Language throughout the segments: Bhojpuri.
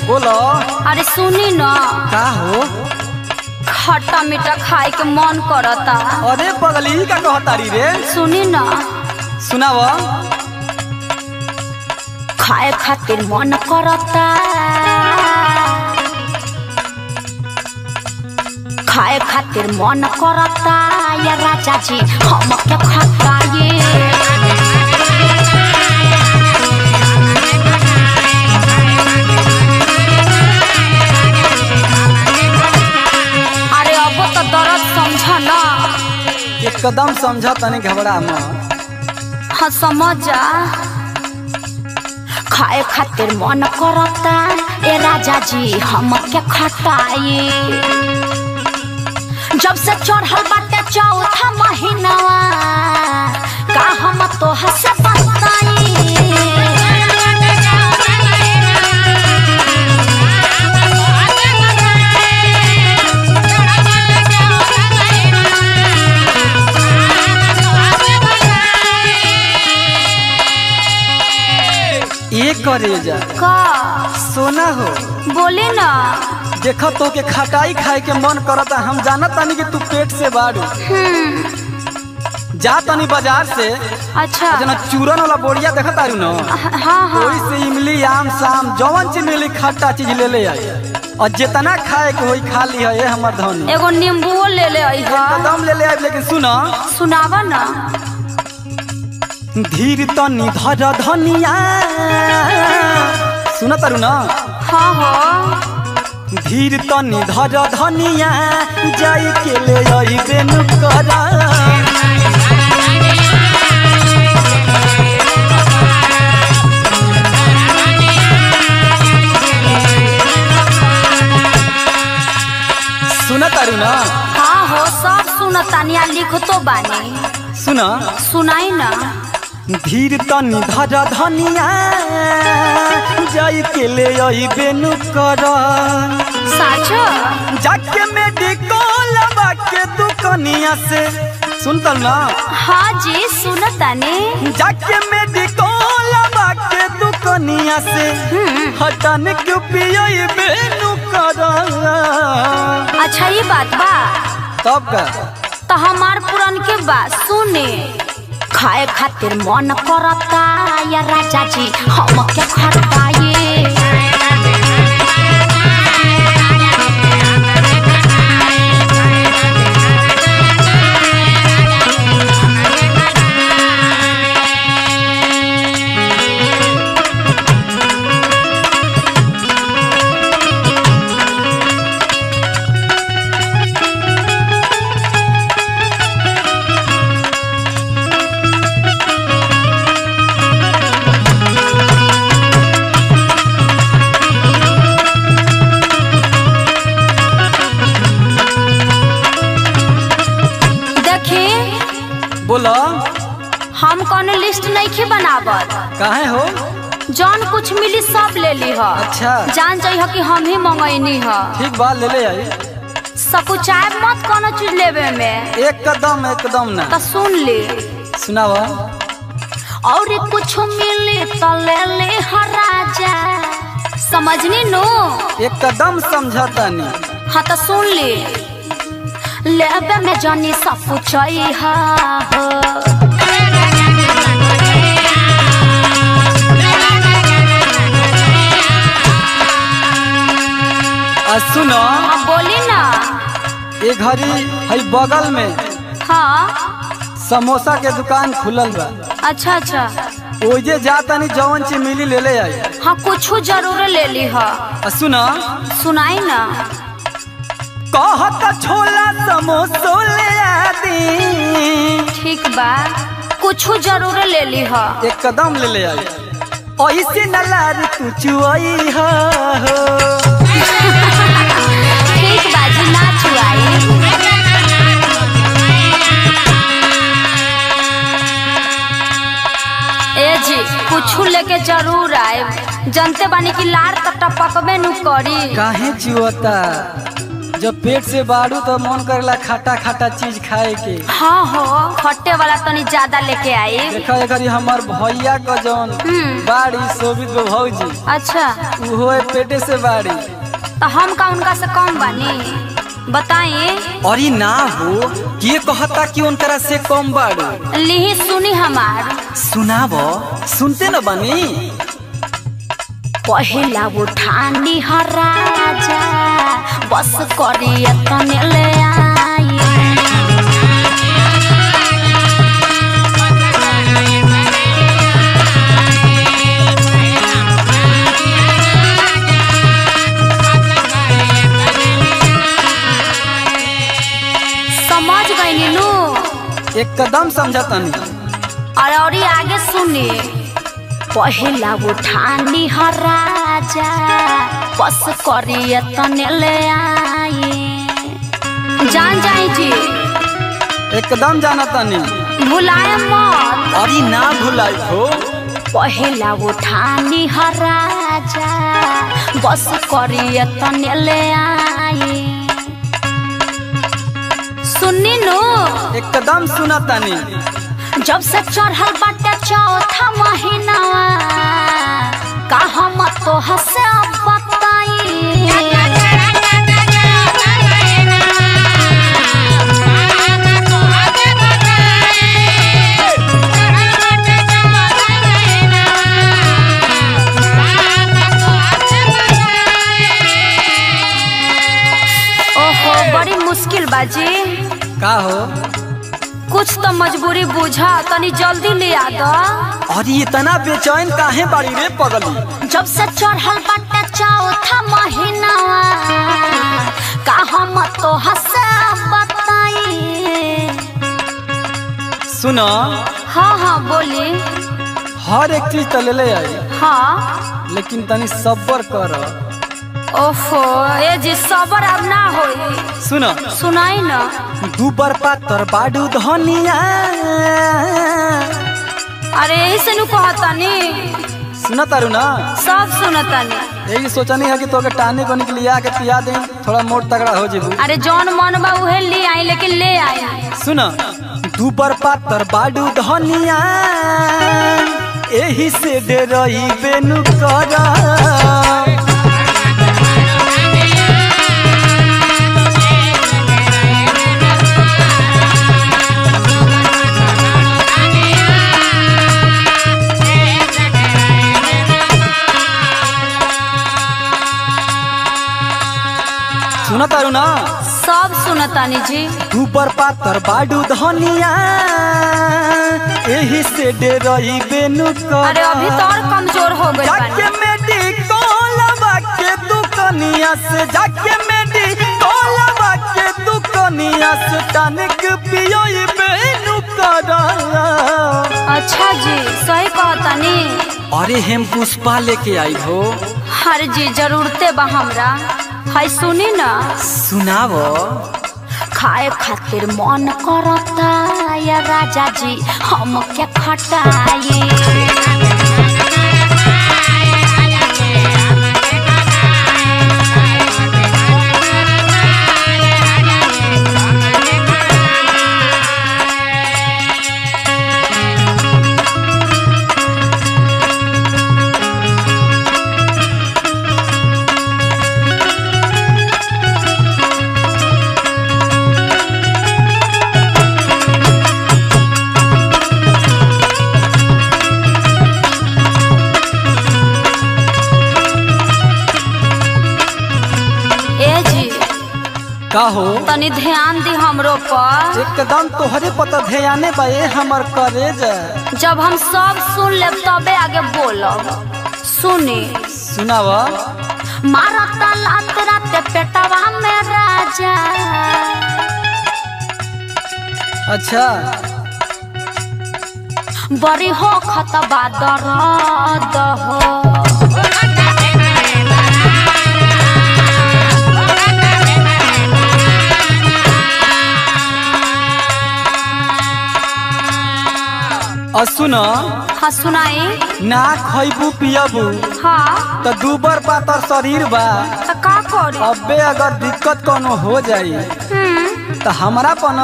बोलो। अरे सुनी न। का हो? खट्टा मीठा खाए के मन करता। अरे पगली का कहतारी रे? सुनी न। सुनाव। खाए खातिर मन करता, खाए खातिर मन करता या राजा जी हम क्या खाता ये। अरे अब तो दर्द समझ ना। एकदम समझ, तनी घबरा मत। हाँ समझ जा। खाए खातिर मन करता ए राजा जी हम क्या खटाई। जब से चढ़ल बाटे चौथा महीनावा का हम तो हंस बताई। ये करे जा का सोना हो। बोले ना। देखो तो के खटाई खाए के मन करता। हम जानत तानी कि तू पेट से बाड़ू। जा तनी बाजार से। अच्छा जना चूरन वाला बोरिया देखत आरू न। हाँ हाँ। कोई से इमली आम शाम जवन चीज मिली खट्टा चीज ले ले आई और जितना खाए के होई खा ली है हमर धनी। एगो नींबू ले ले आई है। एकदम ले ले आई। लेकिन सुना। सुनावा ना। धीर तनी धर धनिया। सुना तारू न। हाँ हाँ। धीर तनी धर धनिया जाई के ले आई बेनु करा। सुना तारू न। हाँ हो सब सुनतानिया लिखतो बानी। सुना। सुनाई ना। धीर तनी धर धनिया जाई के ले आई बेनु करा। साचो जाके मेडिकल के दुकनिया से। सुनता ना। हाँ जी सुनतानी। जाके मेडिकल के दुकनिया से हटन क्यों पियई बेनु करा। अच्छा ये बात बा। तब का तो हमार पुरान के बात सुने। खाए खातिर मन करता या राजा जी हम क्या खटा ये। बोला। हम कौन लिस्ट नहीं खे बनावत। काहे हो? जौन कुछ मिली सब ले ली है। अच्छा जान चाहिए कि हम ही मंगैनी है। ठीक बात ले ले आई। सकुचाए मत कोनो चीज लेवे में। एकदम ना। तो सुन ले। सुनावा। और कुछ मिली तो ले ले हर राजा। समझनी नो। एकदम समझता नहीं। हाँ तो सुन ले। लेवे में जानी सब कुछ है। सुनो। बोली ना। ये घड़ी है बगल में। हाँ समोसा के दुकान खुलल बा। अच्छा अच्छा। ओजे जाता नहीं जवन चीज मिली ले ले आई। हाँ कुछ जरूर ले ली है। सुना। सुनाई ना। कहता छोला समोसा ले आदी। ठीक बा कुछ जरूर ले ली है। एकदम ले ले आई। ऐसे न लार तू चुआई हो। ठीक बाजी ना चुआई। ए जी कुछ लेके जरूर आए। जनते बानी की लार तो टपकबे नु करी। काहे चुआता जब पेट से बाड़ू तो मन करेला खट्टा खट्टा चीज खाए के। हाँ हो खट्टे वाला तनी ज्यादा लेके आई। देखा एक हमार भैया का जौन बाड़ी शोभित भौजी। अच्छा वो पेटे से बाड़ी तो हम का उनका से कम बानी बताइए। अरे ना हो ये कहता कि उनकरा से कम बाड़ू। लिही सुनी हमार सुनाबो सुनते न बानी। पहला उठानी ह राजा बस करिए तने ले आई। समझ गई नीनू? एकदम समझतनी। और आगे सुनिए। पहला उठानी ह राजा बस करिए तने ले आई। जान जाई जी एकदम जानतनी। भुलाए मत। अरे ना भुलाई हो। पहला उठानी ह राजा बस करिए तने ले आई। सुनी नु? एकदम सुनतनी। जब से चढ़ल बाटे चौथा महीना का हम तो हसे बताई। ओहो बड़ी मुश्किल बाजी। का हो? कुछ तो मजबूरी बुझा तनी जल्दी ले आ दो। अरे इतना बेचैन काहे बाड़ी रे पगली? जब से चढ़ल बाटे चौथा महीना का हम तो हसे बताई। सुना। हाँ हाँ बोली। हर एक चीज तो ले आई। हाँ लेकिन तनी सब्र कर। ओफो ए जी सबर अब ना होई। सुना सुनाई ना। दूबर पातर बाडू धनिया। अरे ऐसे नु कहतानी। सुना तारू ना? सब सुनतानी। यही सोचनी है कि तो टाने को निकलिया के पिया दे थोड़ा मोट तगड़ा हो जेबू। अरे जौन मन बा उहे ले आई लेकिन ले आई। सुना दूबर पातर बाडू धनिया एही से डरई बेनु करा। सुना तारू ना? सब सुनतानी जी। ऊपर पातर बाडू धनिया एही से डरई बेनु करा। अरे अभी तो और कमजोर हो गई जाके मेडिकलवा के दुकनिया से जाके मेडिकलवा के दुकनिया से टनिक पियोई बेनु करा। अच्छा जी सही कहतानी। अरे हम पुष्पा लेके आई हो। हर जी जरूरते बा हमरा। हाय सुनी ना। सुनावो। खाए खातिर मन करता या राजा जी हम क्या खटाई। का हो? तनी ध्यान दी हमरो पर। एकदम तोहरे पता ध्याने बाए हमर करेज। जब हम सब सुन ले तबे आगे बोलब। सुनी। सुनावा। मारता लात रात पेटवा में राजा। अच्छा बड़ी हो खतबा दर्द हो। और सुनो। हाँ सुनाई। ना खइबू पियबू हाँ तो दूबर पातर शरीर बा। तो का करी? अबे अगर दिक्कत कोनो हो जाई तो हमारा पन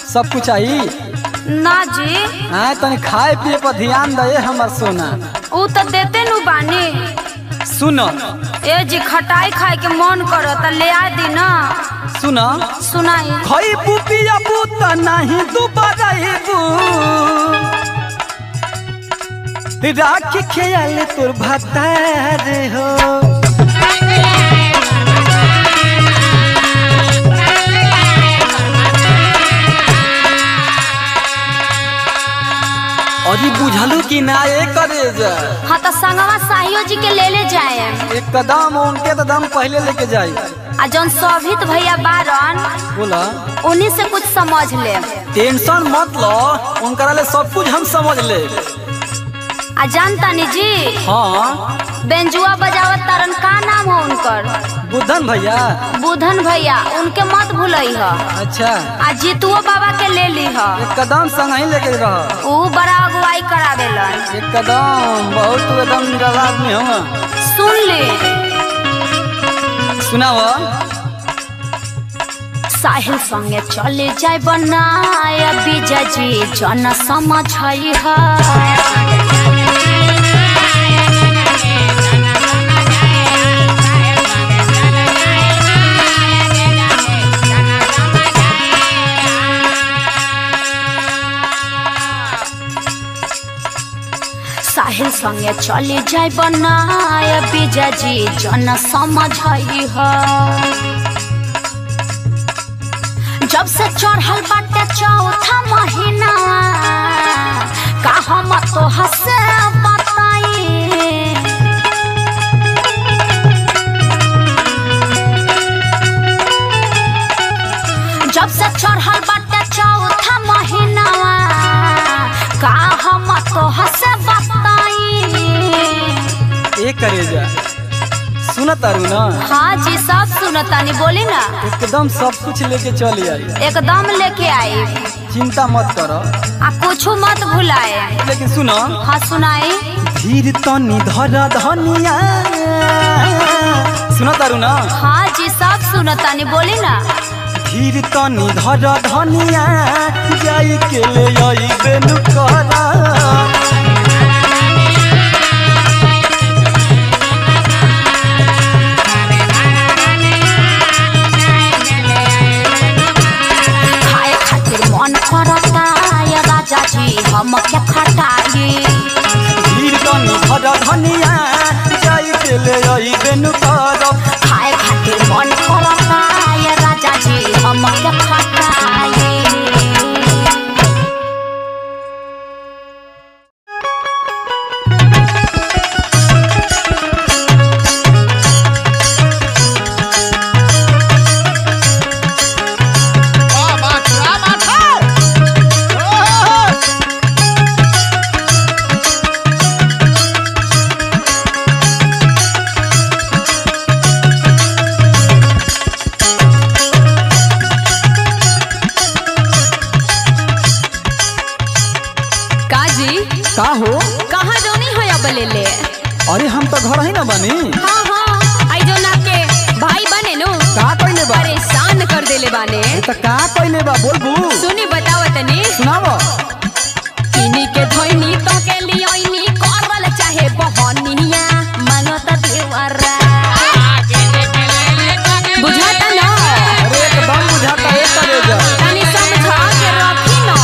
सब कुछ आई ना जी। हाँ तनी खाए पिए पर ध्यान दे हमर सोना। ऊ तो देते नु बानी। सुनो ए जी खटाई खाए के मन करो तो ले आ दी ना। सुनो सुनाई। खइबू पियबू तो नहीं दोबारा आइबू राखी ख्याल तोर भतार हो। अजी बुझलू कि ना ये करे जा। हाँ तो संगवा साहियो जी के ले जाए। एक कदम उनके कदम पहले लेके जाए। आ जौन शोभित भैया बारन बोला उन्हीं से कुछ समझ ले। टेंशन मत लो उनकरा ले सब कुछ हम समझ ले। आ जानता नी जी। हाँ बेंजुआ बजावत तारन का नाम हो उनकर? बुधन भैया। बुधन भैया उनके मत भूलई ह। अच्छा आ जीतुओ बाबा के ले ली ह। एक कदम संग ही लेके रह। ऊ बड़ा अगुवाई करावेलन। एक कदम बहुत एकदम निराला आदमी हो। सुन ले। सुनाव। साहिल संगे चले जाए बनाया बीजा जी जन समझ है। साहिल संगे चले जाए बनाया बीजा जी जन समझ है। जब से चढ़ल बाटे चौथा महीना का हम तो हसे बताई। जब से चढ़ल बाटे चौथा महीना का हम तो हसे बताई। ए करे जा सुनत तारू ना। हाँ जी सब सुनतानी बोली ना। एकदम सब कुछ लेके चली आई। एकदम लेके आई। चिंता मत करो आ कुछ मत भुलाए। लेकिन सुनो। हाँ सुनाई। धीर तनी धर धनिया सुनत तारू ना। हाँ जी सब सुनतानी बोली ना। धीर तनी धर धनिया जाई के ले आई बेनु करा। हम क्या खटाई। धीर तनी धर धनिया जाई के ले आई बेनु करा। खाए खातिर मन करता है राजा जी हम क्या खटाई। का हो? कहाँ जोनी है अब ले ले? अरे हम तो घर ही ना बनी। हाँ हाँ आई जो ना के भाई बने नो। का कइले बा? परेशान कर देले बाने। तो का कइले बा बोलबू? सुनी बताओ तनी। सुनाओ। किनी के धोइनी तो के लियोइनी करल चाहे बहनिया मांगत देवरा। बुझाता ना? अरे एकदम बुझाता है करे जा। तनी समझा के रखी ना।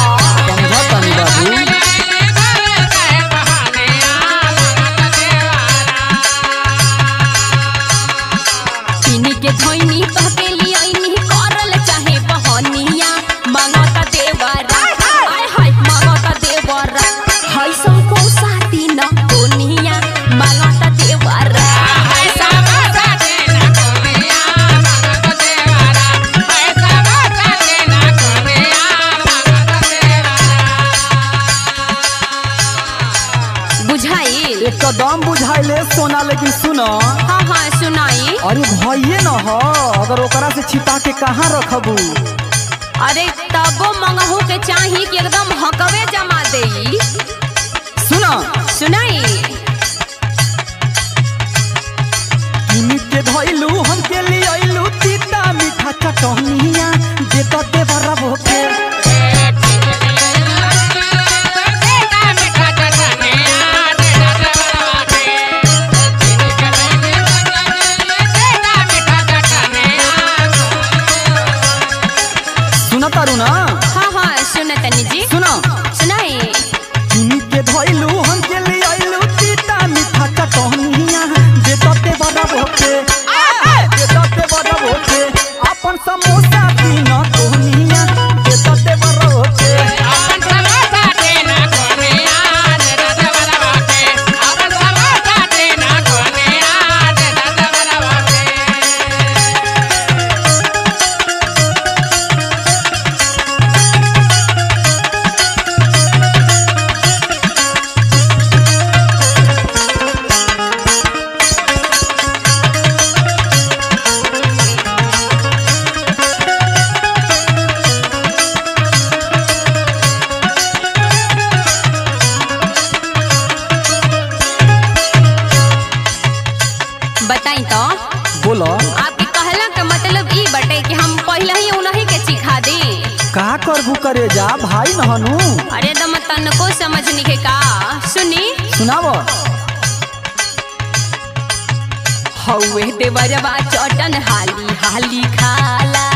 समझा तनी बाबू। धोइनी तो के लियोइनी करल चाहे बहनिया मांगत देवरा। आय हाय मांगत देवरा। हाय संको साथी न कोनिया मांगत देवरा। हाय संको साथी न कोनिया मांगत देवरा। हाय संको साथी न कोनिया मांगत देवरा। बुझाई? एकदम बुझाइले सोना। लेकिन सुनो। हाँ हाँ सुनाई। अरे भइये न हो अगर ओकरा से छिपा के कहाँ रखबू? अरे तबो मंगहू के चाही कि एकदम हकवे जमा देई। सुना सुनाई किनी के धइलू हमके लिए आइलू तीता मीठा चटनिया जे तते बराबर के सुना तारू ना हाँ हाँ सुना तनी जी सुना सुनाई किनी के धइलू हमके लिए आइलू तीता मीठा चटनिया जे तते बराबर के जे तते बराबर के अपन समोसा पीना कोनिया जे तते बराबर के बताई तो बोलो आपके कहला का मतलब ई बटे कि हम पहले ही उन्हीं के सिखा दी का करबू करे जा भाई नहनु अरे दम तन को समझ नहीं के का सुनी सुनाव हौवे देवरवा चटन हाली हाली खाला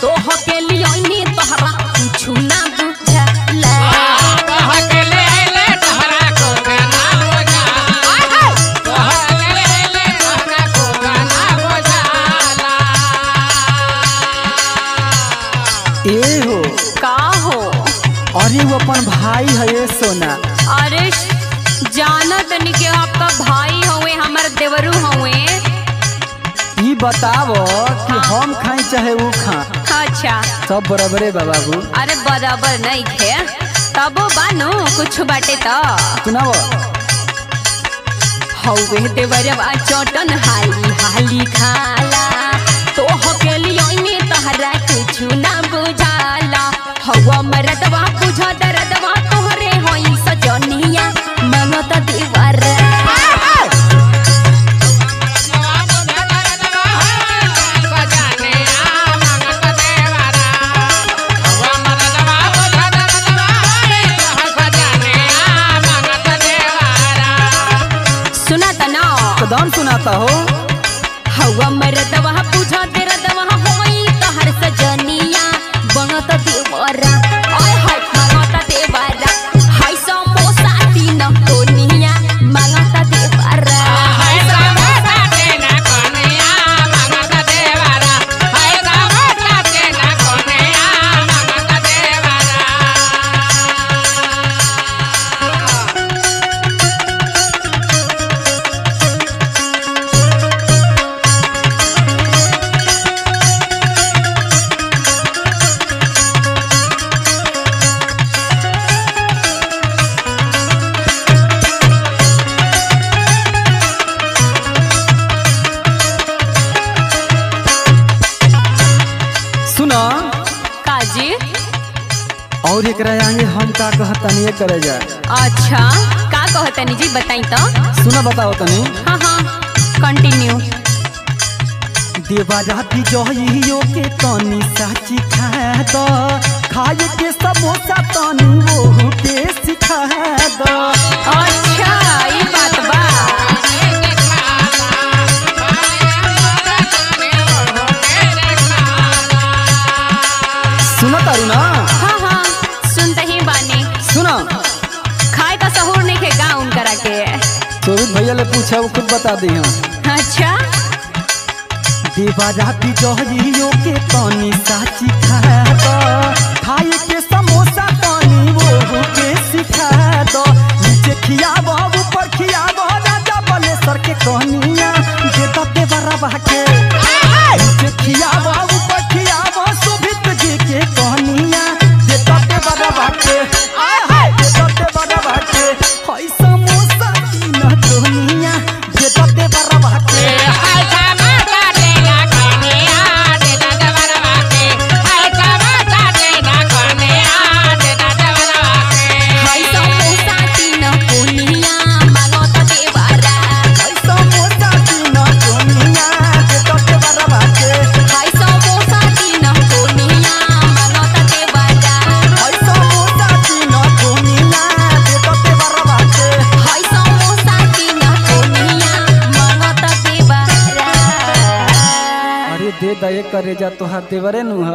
तो हके लियोनी तोहरा कुछ ना बुझला ए हो का हो अरे वो अपन भाई है ये सोना अरे जाना तनी के आपका भाई हुए हमार देवरू हुए ई बताव कि हम खाई चाहे वो खा अच्छा सब बराबरे बा बाबू अरे बराबर नहीं खे तबो बानो कुछ बाटे तो सुनाव हौवे देवरवा चटन हाली हाली खाला तो हके लियोनी तहरा कुछ ना बुझाला हवा मरदवा बुझ दरदवा तोहरे होई सजनिया मनत दीवार सुना तना कदम सुनाता हो हवा मरदवा बुझ दरदवा होई तहर सजनिया बनत दीवारा ओए हाय मनत देवारा हाय समोसा तीन कोनिया मनत देवारा सुना काजी और एकरा आगे हम का कहतनी ये करे जा अच्छा का कहतनी जी बताई तो सुना बताओ तनी हाँ हाँ कंटिन्यू देवा राती जइयो के तनी साची खा दो खाए के समोसा तनी वो के सिखा दो अच्छा ये बात बा सुना तारू ना हाँ हाँ सुनते ही बानी सुना खाए का सहूर नहीं खे गाँव करा के सोवित भैया ले पूछा वो खुद बता दी हम अच्छा देवा राती जइयो के तनी साची खा दो खाए के समोसा तनी वो के सिखा दो नीचे खियाबो ऊपर खियाबो राजा बलेसर के कहनिया जे तते बराबा के नीचे खियाबो ऊपर खियाबो सुभित जी के कहनिया जे तते बराबा के आय हाय जे तते बराबा के होई समोसा तीन कोनिया जे तते बराबा के हाय समोसा तीन कोनी दे दे करे जा तोहार देवरे नु ह